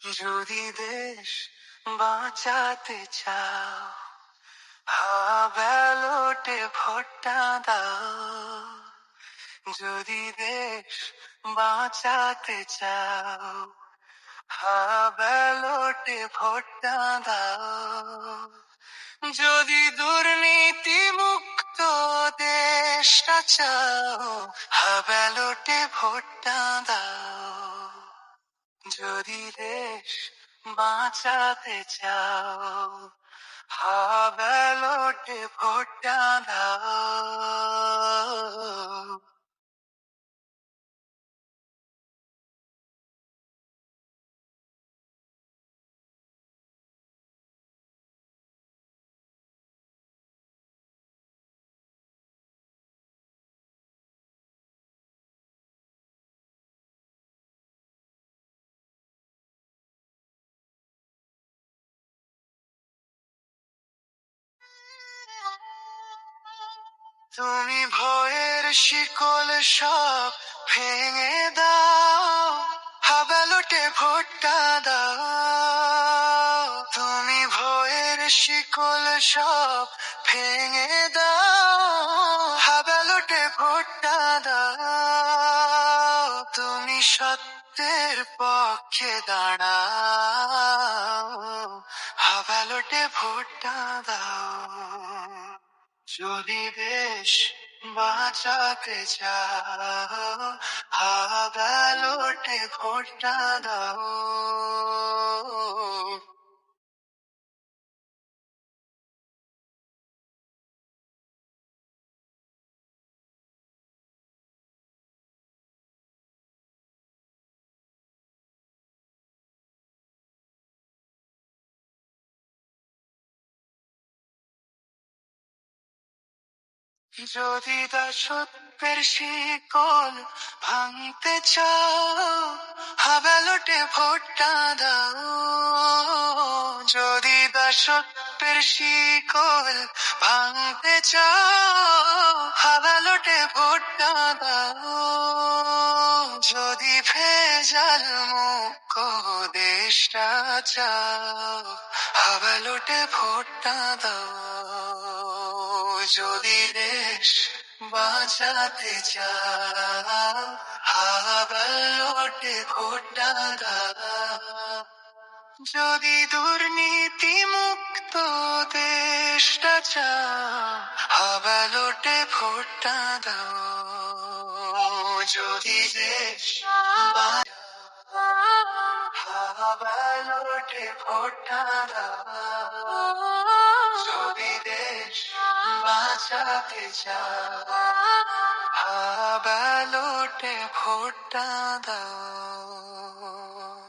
যদি দেশ বাঁচাতে চাও, হ্যাঁ ব্যালটে ভোটটা দাও। যদি দেশ বাঁচাতে চাও, হ্যাঁ ব্যালটে ভোটটা দাও। যদি দুর্নীতি মুক্ত দেশটা চাও, হ্যাঁ ব্যালটে ভোটটা দাও। যদি দেশ বাঁচাতে চাও, হ্যাঁ ব্যালটে ভোটটা দাও। তুমি ভয়ের শিকল সব ভেঙে দাও, হ্যাঁ ব্যালটে ভোটটা দাও। তুমি ভয়ের শিকল সব ভেঙে দাও, হ্যাঁ ব্যালটে ভোটটা দাও। তুমি সত্যের পক্ষে দাঁড়াও, হ্যাঁ ব্যালটে ভোটটা দাও। যদি দেশ বাঁচাতে চাও, হ্যাঁ ব্যালটে ভোটটা দাও। যদি দাসত্বের শিকল ভাঙতে চাও, হ্যাঁ ব্যালটে ভোটটা দাও। যদি দাসত্বের শিকল ভাঙতে চাও, হ্যাঁ ব্যালটে ভোটটা দাও। যদি ভেজাল মুক্ত দেশটা চাও, হ্যাঁ ব্যালটে ভোটটা দাও। যদি দেশ বাঁচাতে চাও, হ্যাঁ ব্যালটে ভোটটা দাও। যদি দুর্নীতি মুক্ত দেশটা চাও, হ্যাঁ ব্যালটে ভোটটা দাও। যদি দেশ হ্যাঁ ব্যালটে ভোটটা দাও। যদি দেশ বাঁচাতে চাও, হ্যাঁ ব্যালটে ভোটটা দাও।